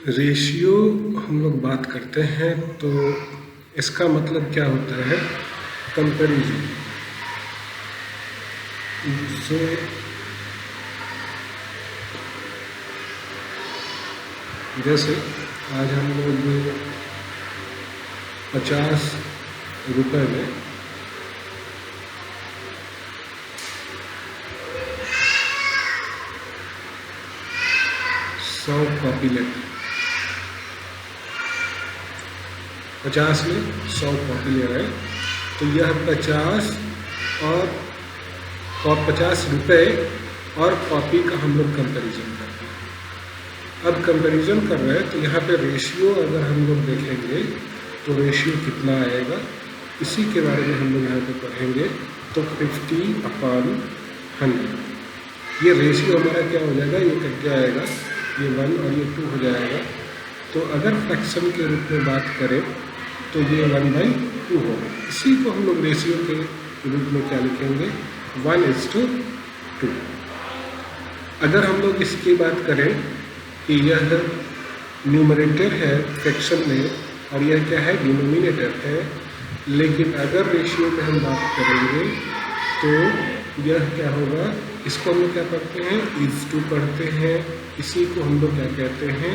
Ratio हम लोग बात करते हैं तो इसका मतलब क्या होता है? कंपैरिजन से। जैसे आज हम लोग 50 रुपये में 100 कॉपी लेते हैं। 50 में 100 कॉपी ले रहे हैं तो यह 50 रुपये और कॉपी का हम लोग कंपैरिजन करते हैं। अब कंपैरिजन कर रहे हैं तो यहाँ पे रेशियो अगर हम लोग देखेंगे तो रेशियो कितना आएगा, इसी के बारे में हम लोग यहाँ पे पढ़ेंगे। तो 50/100 ये रेशियो हमारा क्या हो जाएगा, ये कट जाएगा, ये 1 और ये 2 हो जाएगा। तो अगर फ्रैक्शन के रूप में बात करें तो ये 1/2 होगा। इसी को हम लोग रेशियो के रूप में क्या लिखेंगे, 1:2। अगर हम लोग इसकी बात करें कि यह न्यूमरेटर है फ्रैक्शन में और यह क्या है, डिनोमिनेटर है, लेकिन अगर रेशियो में हम बात करेंगे तो यह क्या होगा, इसको हम लोग क्या पढ़ते हैं, 1:2 पढ़ते हैं। इसी को हम लोग क्या कहते हैं,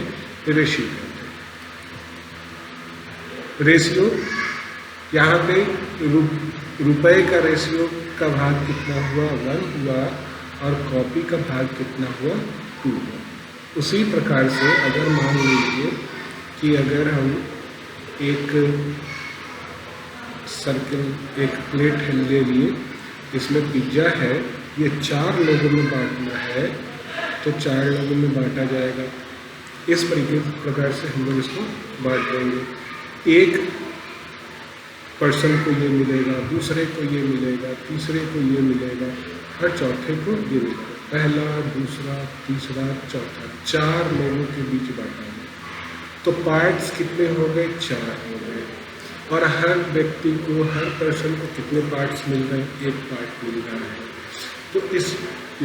रेशियो कहते हैं। रेशियो यहाँ पे रुपए का रेशियो का भाग कितना हुआ, 1 हुआ, और कॉपी का भाग कितना हुआ, 2 हुआ। उसी प्रकार से अगर मान लीजिए कि अगर हम एक सर्कल, एक प्लेट ले लिए, इसमें पिज्ज़ा है, ये 4 लोगों में बांटना है तो 4 लोगों में बांटा जाएगा। इस प्रकार से हम लोग इसको बांट देंगे। एक पर्सन को ये मिलेगा, दूसरे को ये मिलेगा, तीसरे को ये मिलेगा और चौथे को ये मिलेगा। पहला, दूसरा, तीसरा, चौथा, 4 लोगों के बीच बांटा है। तो पार्ट्स कितने हो गए, 4 हो गए। और हर व्यक्ति को, हर पर्सन को कितने पार्ट्स मिल रहे हैं, 1 पार्ट मिल रहा है। तो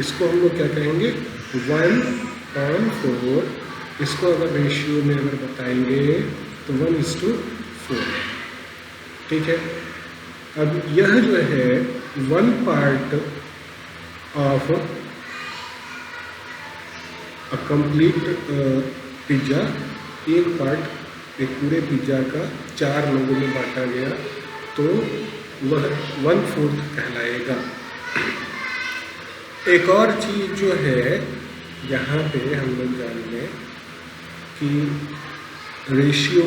इसको हम लोग क्या कहेंगे, 1/4। इसको अगर रेशियो में अगर बताएंगे तो 1:4 है। ठीक है। अब यह जो है 1 part of a complete pizza, 1 part एक पूरे पिज्ज़ा का 4 लोगों में बांटा गया तो वह 1/4 कहलाएगा। एक और चीज़ जो है यहाँ पे हम लोग जान लें कि रेशियो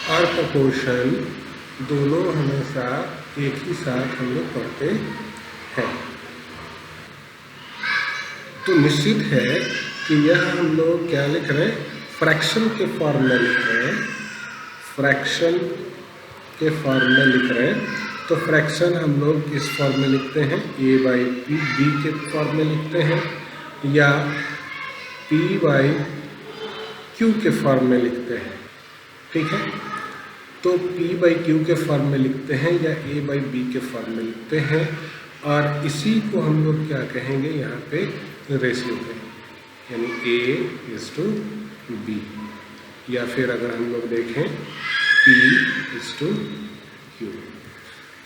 और प्रोपोर्शन दोनों हमेशा एक ही साथ हम लोग पढ़ते हैं। तो निश्चित है कि यह हम लोग क्या लिख रहे हैं, फ्रैक्शन के फॉर्म में लिख रहे हैं। फ्रैक्शन के फॉर्म में लिख रहे हैं तो फ्रैक्शन हम लोग किस फॉर्म में लिखते हैं, a/b के फॉर्म में लिखते हैं या p/q के फॉर्म में लिखते हैं। ठीक है। तो p/q के फॉर्म में लिखते हैं या a/b के फॉर्म में लिखते हैं, और इसी को हम लोग क्या कहेंगे, यहाँ पे रेशियो कहेंगे, यानी a:b। या फिर अगर हम लोग देखें p:q।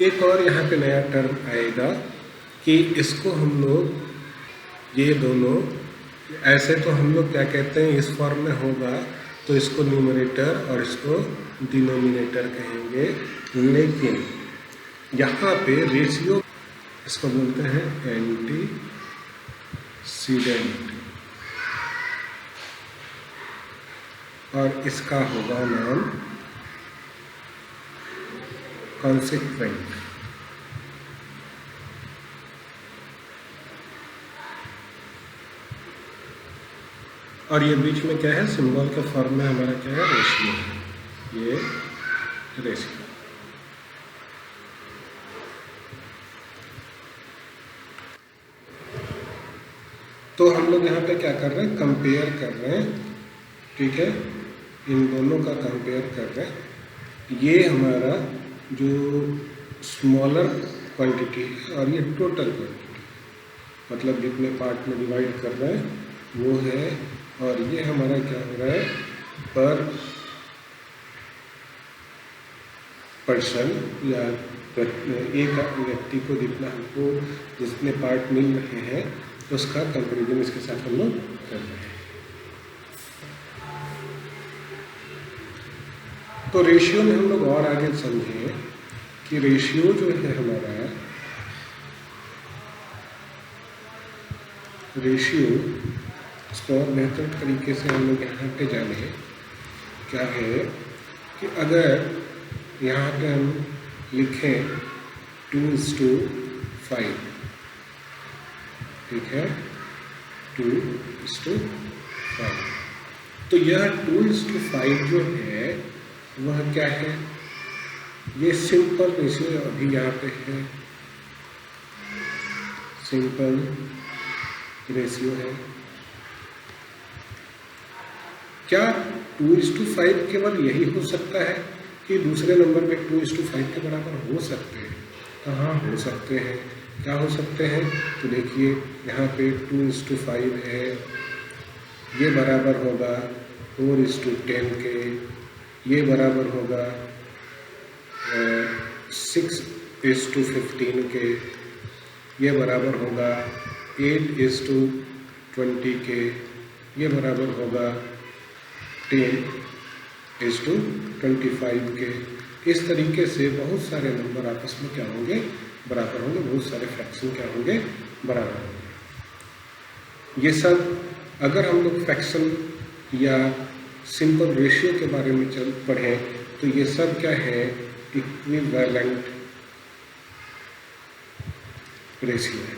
एक और यहाँ पे नया टर्म आएगा कि इसको हम लोग, ये दोनों ऐसे तो हम लोग क्या कहते हैं, इस फॉर्म में होगा तो इसको न्यूमरेटर और इसको डिनोमिनेटर कहेंगे। लेकिन यहाँ पे रेशियो इसको बोलते हैं एंटीसीडेंट, और इसका होगा नाम कॉन्सिक्वेंट। और ये बीच में क्या है, सिंबल के फॉर्म में हमारा क्या है, रेशियो है। ये रेशियो। तो हम लोग यहाँ पे क्या कर रहे हैं, कंपेयर कर रहे हैं। ठीक है। इन दोनों का कंपेयर कर रहे हैं। ये हमारा जो स्मॉलर क्वांटिटी है और ये टोटल क्वांटिटी, मतलब जितने पार्ट में डिवाइड कर रहे हैं वो है और ये हमारा क्या हो रहा है, पर पर्सन या एक व्यक्ति को जितने पार्ट मिल रहे हैं उसका कंपेरिजन इसके साथ हम लोग कर रहे हैं। तो रेशियो में हम लोग और आगे समझें कि रेशियो जो है हमारा, रेशियो इसको और बेहतर तरीके से हम लोग यहाँ पे जाने क्या है कि अगर यहाँ पे हम लिखें 2:5, ठीक है, 2:5, तो यह 2:5 जो है वह क्या है, ये सिंपल रेशियो अभी यहाँ पे है, सिंपल रेशियो है। क्या 2:5 केवल यही हो सकता है कि दूसरे नंबर में 2:5 के बराबर हो सकते हैं? हाँ, हो सकते हैं। क्या हो सकते हैं? तो देखिए यहाँ पे 2:5 है, ये बराबर होगा 4:10 के, ये बराबर होगा 6:15 के, ये बराबर होगा 8:20 के, ये बराबर होगा 10:25 के। इस तरीके से बहुत सारे नंबर आपस में क्या होंगे, बराबर होंगे, बहुत सारे फ्रैक्शन क्या होंगे, बराबर होंगे। ये सब अगर हम लोग फ्रैक्शन या सिंपल रेशियो के बारे में पढ़ें तो ये सब क्या है, इक्विवेलेंट रेशियो है।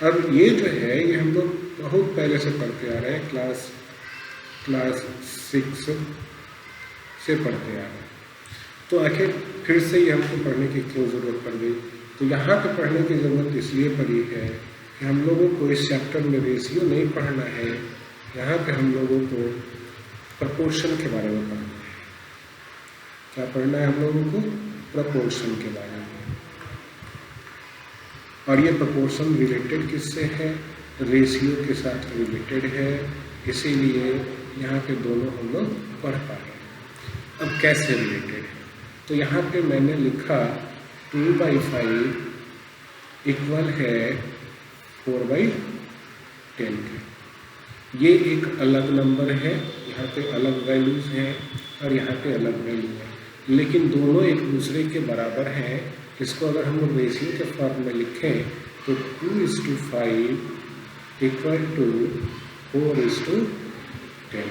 अब ये जो है ये हम लोग बहुत पहले से पढ़ते आ रहे हैं, क्लास 6 से पढ़ते आ रहे हैं, तो आखिर फिर से ये हमको पढ़ने की क्यों ज़रूरत पड़ गई? तो यहाँ पे पढ़ने की ज़रूरत इसलिए पड़ी है कि हम लोगों को इस चैप्टर में रेशियो नहीं पढ़ना है, यहाँ पे हम लोगों को प्रपोर्शन के बारे में पढ़ना है। क्या पढ़ना है हम लोगों को? प्रपोर्शन के बारे में। और ये प्रपोर्शन रिलेटेड किससे है? रेशियो के साथ रिलेटेड है, इसीलिए यहाँ पे दोनों हम लोग पढ़ पा रहे हैं। अब कैसे रिलेटेड है? तो यहाँ पे मैंने लिखा 2/5 इक्वल है 4/10 के। ये एक अलग नंबर है, यहाँ पे अलग वैल्यूज़ हैं और यहाँ पे अलग वैल्यू है, लेकिन दोनों एक दूसरे के बराबर हैं। इसको अगर हम लोग रेशियो के फॉर्म में लिखें तो 2:5 इक्वल टू 4:10,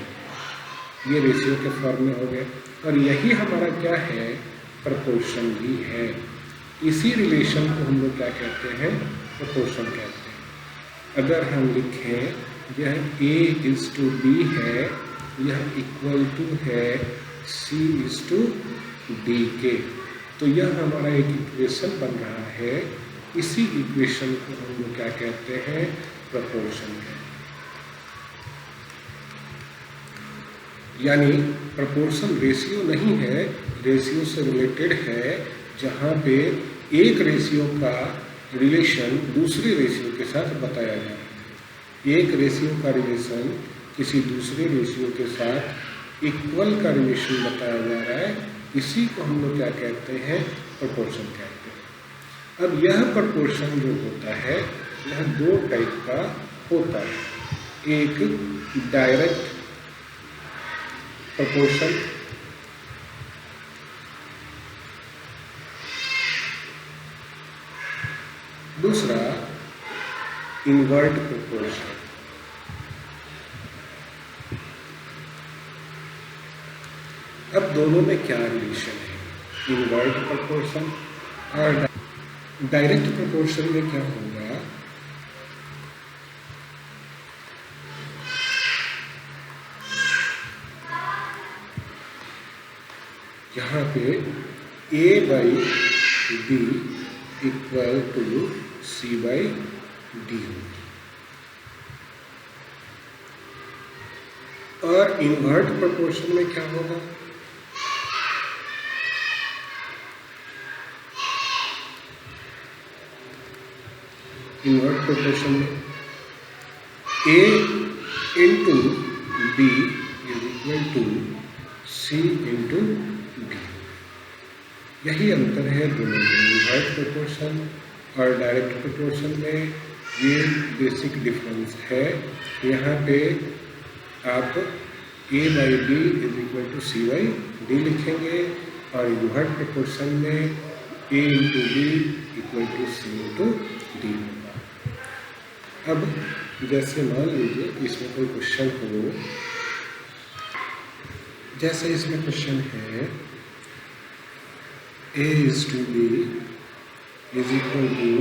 ये रेशियो के फॉर्म में हो गए। और यही हमारा क्या है, प्रपोर्शन भी है। इसी रिलेशन को हम लोग क्या कहते हैं, प्रपोर्शन कहते हैं। अगर हम लिखें यह A:B है, यह इक्वल टू है C:D के, तो यह हमारा एक इक्वेशन बन रहा है। इसी इक्वेशन को हम लोग क्या कहते हैं, प्रपोर्शन कहते हैं। यानी प्रपोर्शन रेशियो नहीं है, रेशियो से रिलेटेड है, जहाँ पे एक रेशियो का रिलेशन दूसरी रेशियो के साथ बताया जा रहा है। एक रेशियो का रिलेशन किसी दूसरे रेशियो के साथ इक्वल का रिलेशन बताया जा रहा है, इसी को हम लोग क्या कहते हैं, प्रपोर्शन कहते हैं। अब यह प्रपोर्शन जो होता है यह दो टाइप का होता है। एक डायरेक्ट प्रपोर्शन, दूसरा इनवर्ट प्रपोर्शन। अब दोनों में क्या रिलेशन है, इनवर्ट प्रपोर्शन और डायरेक्ट प्रपोर्शन में क्या होगा, यहाँ पे A/B इक्वल टू C/D होगी। और इनवर्ट प्रपोर्शन में क्या होगा, इनवर्ट प्रपोर्शन में A into B is equal to C into D। यही अंतर है दोनों में, इनवर्स प्रोपोर्शन और डायरेक्ट प्रोपोर्शन में ये बेसिक डिफरेंस है। यहाँ पे आप A by B is equal to C by D लिखेंगे और इनवर्स प्रोपोर्शन में A into B equal to C into D होगा। अब जैसे मान लीजिए इसमें कोई क्वेश्चन हो, जैसे इसमें क्वेश्चन है A is to B is equal to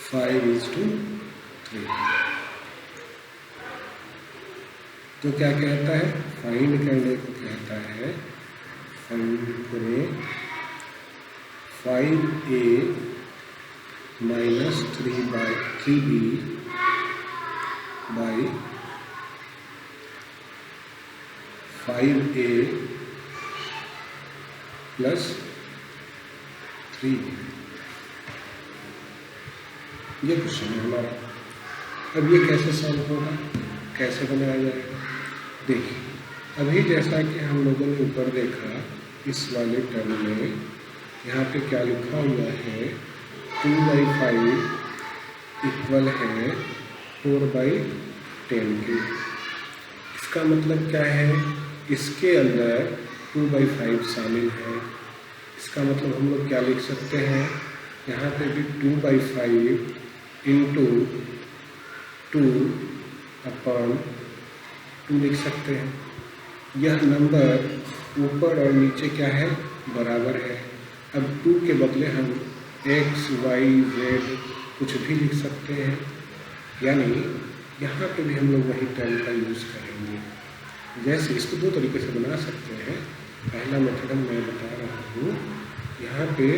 5 is to 3। तो क्या कहता है, फाइंड करने को कहता है, फाइंड करें 5A minus 3B by 5A plus 3B। ये क्वेश्चन है हमारा। अब ये कैसे सॉल्व होगा, कैसे बनाया जाएगा? देखिए, अभी जैसा कि हम लोगों ने ऊपर देखा, इस वाले टर्म में यहाँ पे क्या लिखा हुआ है, 2/5 इक्वल है 4/10 के। इसका मतलब क्या है, इसके अंदर 2/5 शामिल है। इसका मतलब हम लोग क्या लिख सकते हैं, यहाँ पे भी 2/5 इंटू 2/2 लिख सकते हैं। यह नंबर ऊपर और नीचे क्या है, बराबर है। अब 2 के बदले हम x, y, z कुछ भी लिख सकते हैं, यानी यहाँ पे भी हम लोग वही टर्म का यूज़ करेंगे। जैसे इसको दो तरीके से बना सकते हैं। पहला मेथड मैं बता रहा हूँ, यहाँ पे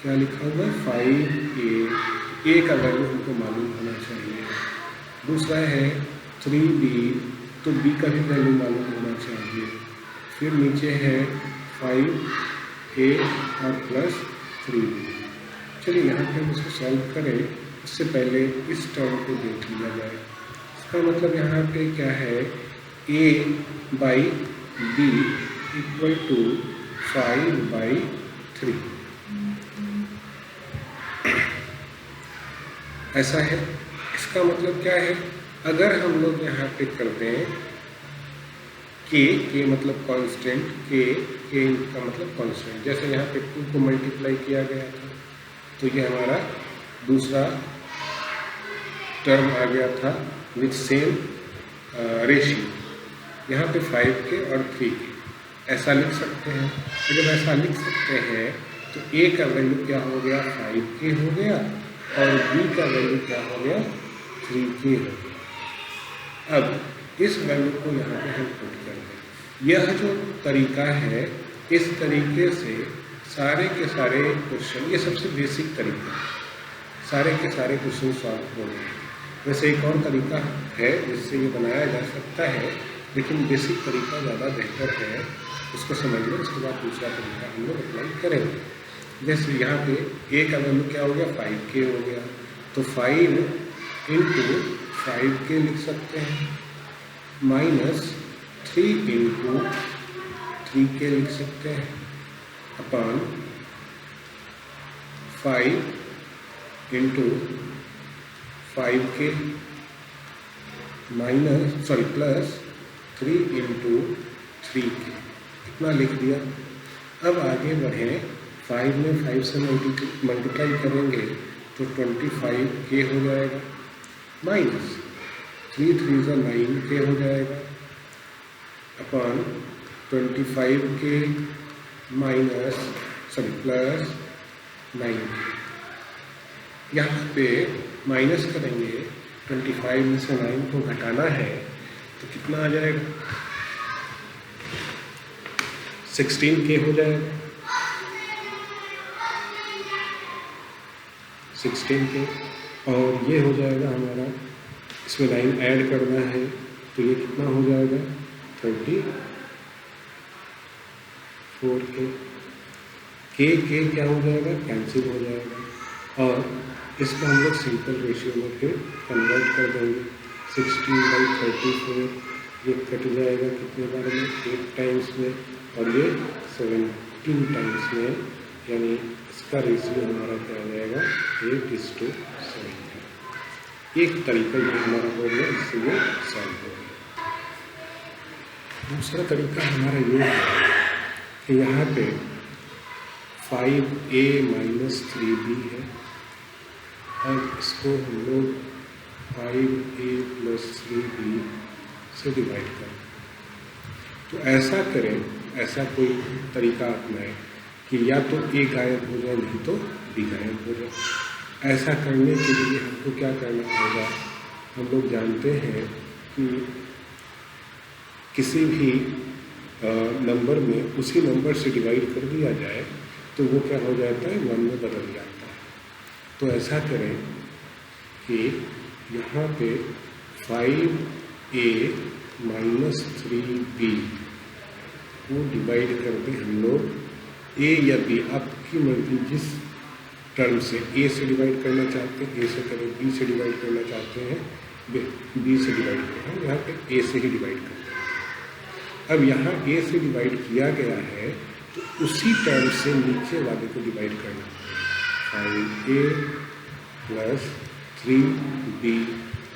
क्या लिखा हुआ है, 5A का वैल्यू हमको मालूम होना चाहिए। दूसरा है 3B, तो B का भी वैल्यू मालूम होना चाहिए। फिर नीचे है 5A और प्लस 3B। चलिए यहाँ पे हम इसको सॉल्व करें, उससे पहले इस टर्म को देख लिया जाए। इसका मतलब यहाँ पे क्या है, A by B equal to 5/3 ऐसा है। इसका मतलब क्या है, अगर हम लोग यहाँ पे कर दें के मतलब कांस्टेंट, के का मतलब कांस्टेंट, जैसे यहाँ पे 2 को मल्टीप्लाई किया गया था, तो ये हमारा दूसरा टर्म आ गया था विथ सेम रेशियो। यहाँ पे 5 के और 3 के ऐसा लिख सकते हैं। तो जब ऐसा लिख सकते हैं तो A का वैल्यू क्या हो गया, 5K हो गया, और B का वैल्यू क्या हो गया, 3K हो गया। अब इस वैल्यू को यहाँ पे हम पुट कर दें। यह जो तरीका है, इस तरीके से सारे के सारे क्वेश्चन, ये सबसे बेसिक तरीका है, सारे के सारे क्वेश्चन सॉल्व हो गए। वैसे एक और तरीका है जिससे ये बनाया जा सकता है, लेकिन बेसिक तरीका ज़्यादा बेहतर है, उसको समझ लो, उसके बाद दूसरा तरीका हम लोग अप्लाई करेंगे। जैसे यहाँ पे A का वैल्यू क्या हो गया, 5K हो गया, तो 5 इंटू 5K लिख सकते हैं, माइनस 3 इंटू 3K लिख सकते हैं, upon 5 into 5K minus plus 3 into 3K, इतना लिख दिया। अब आगे बढ़ें, 5 में 5 से मल्टीप्लाई करेंगे तो 25K हो जाएगा, माइनस 3 3 से 9K हो जाएगा, upon 25K minus plus 9K। यहाँ पे माइनस करेंगे, 25 में से 9 को घटाना है तो कितना आ जाएगा, 16K हो जाएगा, 16K। और ये हो जाएगा हमारा, इसमें 9 ऐड करना है तो ये कितना हो जाएगा, 34K। के क्या हो जाएगा, कैंसिल हो जाएगा, और इसको हम लोग सिंपल रेशियो में फिर कन्वर्ट कर देंगे। 16/34 ये कट जाएगा कितने बार में, 8 टाइम्स में, और ये 17 टाइम्स में, यानी इसका रेशियो हमारा क्या आ जाएगा 8:17। एक तरीका ये हमारा हो गया, इससे ये सॉल्व हो गया। दूसरा तरीका हमारा ये है कि यहाँ पे 5a - 3b है, और इसको हम लोग 5a + 3b से डिवाइड करें। तो ऐसा करें, ऐसा कोई तरीका अपनाएं कि या तो a गायब हो जाए, नहीं तो b गायब हो जाए। ऐसा करने के लिए हमको क्या करना होगा, हम लोग जानते हैं कि किसी भी नंबर में उसी नंबर से डिवाइड कर दिया जाए तो वो क्या हो जाता है, 1 में बदल जाता है। तो ऐसा करें कि यहाँ पे 5a - 3b वो डिवाइड कर दें हम लोग a या b, आपकी मर्जी, जिस टर्म से a से डिवाइड करना चाहते हैं a से करें, b से डिवाइड करना चाहते हैं b से डिवाइड करें, हम यहाँ पे a से ही डिवाइड करते हैं। अब यहाँ a से डिवाइड किया गया है तो उसी टर्म से नीचे वाले को डिवाइड करना है, 5a + 3b,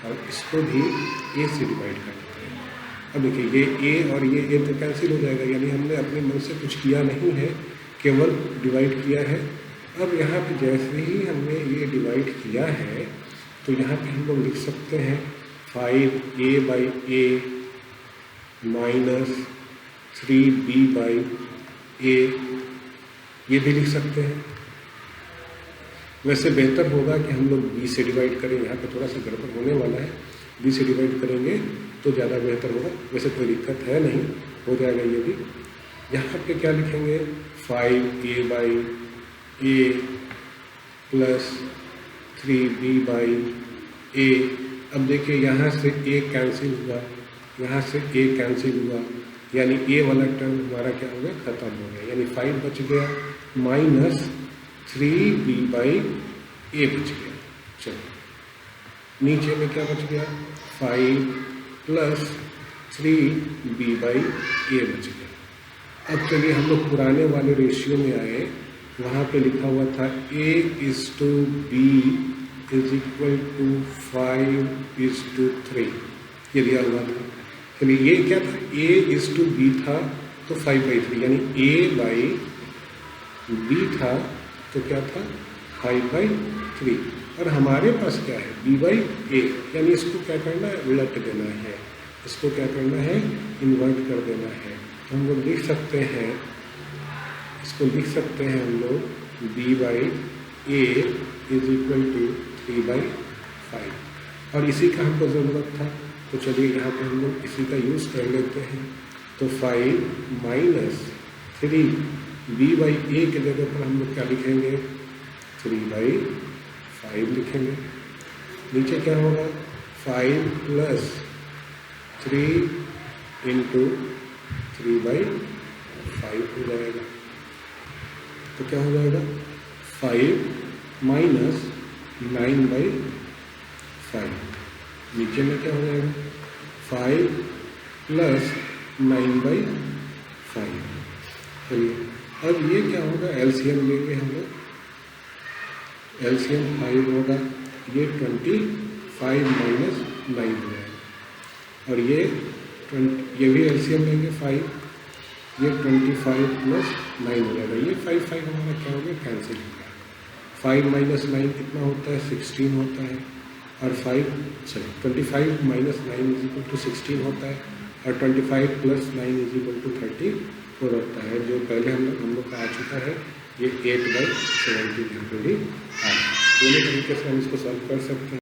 और इसको भी a से डिवाइड करना है। अब देखिए ये a और ये a तो कैंसिल हो जाएगा, यानी हमने अपने मन से कुछ किया नहीं है, केवल डिवाइड किया है। अब यहाँ पे जैसे ही हमने ये डिवाइड किया है तो यहाँ पे हम लोग लिख सकते हैं 5a/a - 3b/a, ये भी लिख सकते हैं। वैसे बेहतर होगा कि हम लोग b से डिवाइड करें, यहाँ पे थोड़ा सा गड़बड़ होने वाला है, b से डिवाइड करेंगे तो ज़्यादा बेहतर होगा। वैसे कोई दिक्कत है नहीं, हो जाएगा ये भी। यहाँ पे क्या लिखेंगे, 5a/a + 3b/a। अब देखिए यहाँ से a कैंसिल हुआ, यहाँ से a कैंसिल हुआ, यानी a वाला टर्म हमारा क्या हो गया, खत्म हो गया, यानी 5 बच गया -3b/a बच गया। चलो नीचे में क्या बच गया, 5 + 3b/a बच गया। अब चलिए हम लोग पुराने वाले रेशियो में आए, वहाँ पे लिखा हुआ था a/b = 5:3, ये दिया हुआ था। चलिए ये क्या था, a/b था तो 5/3, यानी a/b था तो क्या था 5/3, और हमारे पास क्या है b/a, यानी इसको क्या करना है, उलट देना है, इसको क्या करना है, इन्वर्ट कर देना है। तो हम लोग लिख सकते हैं, इसको लिख सकते हैं हम लोग b/a = 3/5, और इसी का हमको ज़रूरत था। तो चलिए यहाँ पे हम लोग इसी का यूज़ कर लेते हैं। तो 5 - 3 b/a के जगह पर हम लोग क्या लिखेंगे, 3/5 लिखेंगे। नीचे क्या होगा, 5 + 3 × 3/5 हो जाएगा। तो क्या हो जाएगा, 5 - 9/5। नीचे में क्या हो जाएगा, 5 + 9/5। चलिए अब ये क्या होगा, एलसीएम लेंगे हम लोग, एलसीएम 5 होगा, ये 25 - 9 हो जाएगा, और ये भी एलसीएम लेंगे 5, ये 25 + 9 हो जाएगा। ये 5 हमारा क्या हो गया, कैंसिल हो गया। 5 - 9 कितना होता है, 16 होता है, और 25 - 9 = 16 होता है, और 25 + 9 = 34 होता है, जो पहले हम लोग का आ चुका है। ये 8/17 ऑलरेडी आ, दोनों तरीके से हम इसको सॉल्व कर सकते हैं।